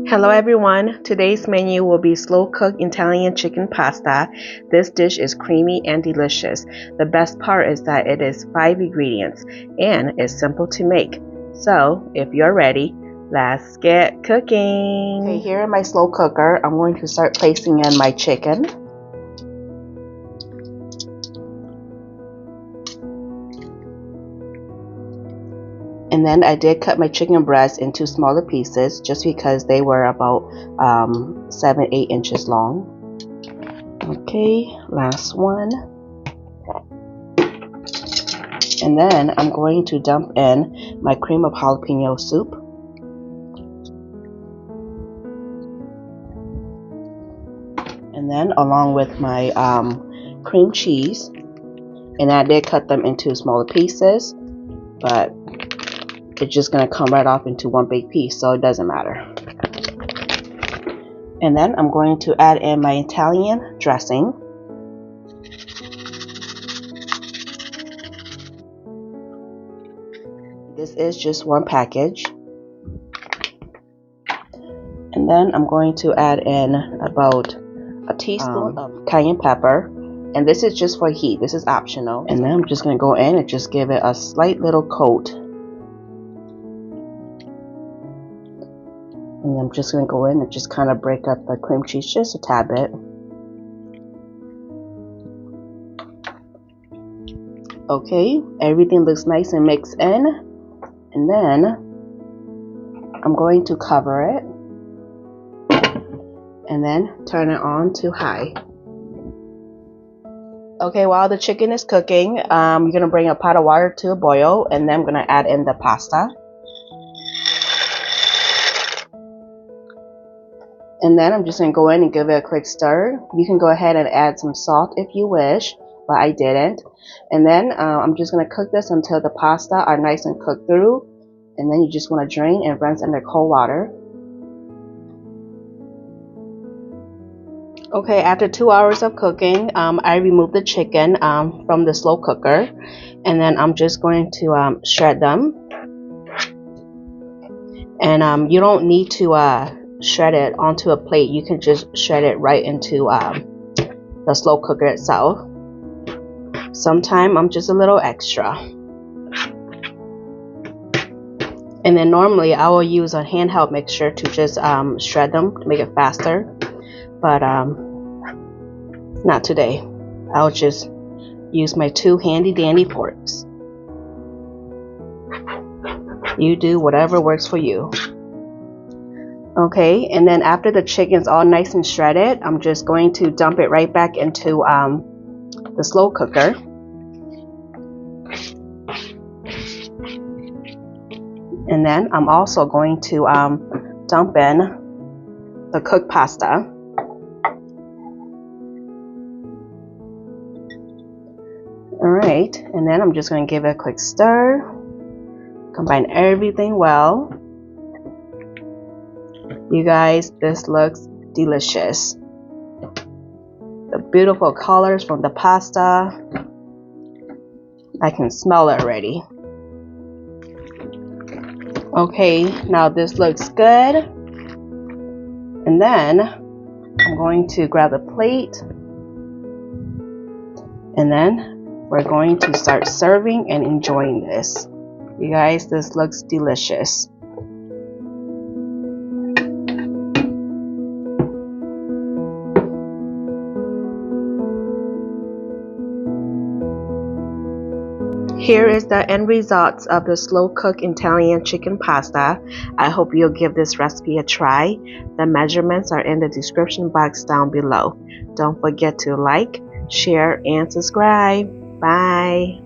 Hello everyone, today's menu will be slow-cooked Italian chicken pasta. This dish is creamy and delicious. The best part is that it is 5 ingredients and is simple to make. So, if you're ready, let's get cooking. Okay, here in my slow cooker, I'm going to start placing in my chicken. And then I did cut my chicken breast into smaller pieces just because they were about 7-8 inches long. Okay, last one. And then I'm going to dump in my cream of jalapeno soup. And then along with my cream cheese. And I did cut them into smaller pieces, but it's just going to come right off into one big piece, so it doesn't matter. And then I'm going to add in my Italian dressing. This is just one package. And then I'm going to add in about a teaspoon of cayenne pepper. And this is just for heat, this is optional. And then I'm just going to go in and just give it a slight little coat. And I'm just going to go in and just kind of break up the cream cheese just a tad bit. Okay, everything looks nice and mixed in. And then I'm going to cover it. And then turn it on to high. Okay, while the chicken is cooking, you're going to bring a pot of water to a boil. And then I'm going to add in the pasta. And then I'm just going to go in and give it a quick stir. You can go ahead and add some salt if you wish, but I didn't. And then I'm just going to cook this until the pasta are nice and cooked through. And then you just want to drain and rinse under cold water. Okay, after 2 hours of cooking, I removed the chicken from the slow cooker. And then I'm just going to shred them. And you don't need to shred it onto a plate. You can just shred it right into the slow cooker itself. Sometimes I'm just a little extra. And then normally I will use a handheld mixer to just shred them to make it faster, but not today. I'll just use my 2 handy dandy forks. You do whatever works for you. Okay, and then after the chicken's all nice and shredded, I'm just going to dump it right back into the slow cooker. And then I'm also going to dump in the cooked pasta. Alright, and then I'm just going to give it a quick stir. Combine everything well. You guys, this looks delicious. The beautiful colors from the pasta. I can smell it already. Okay, now this looks good. And then I'm going to grab a plate. And then we're going to start serving and enjoying this. You guys, this looks delicious. Here is the end results of the slow-cooked Italian chicken pasta. I hope you'll give this recipe a try. The measurements are in the description box down below. Don't forget to like, share, and subscribe. Bye.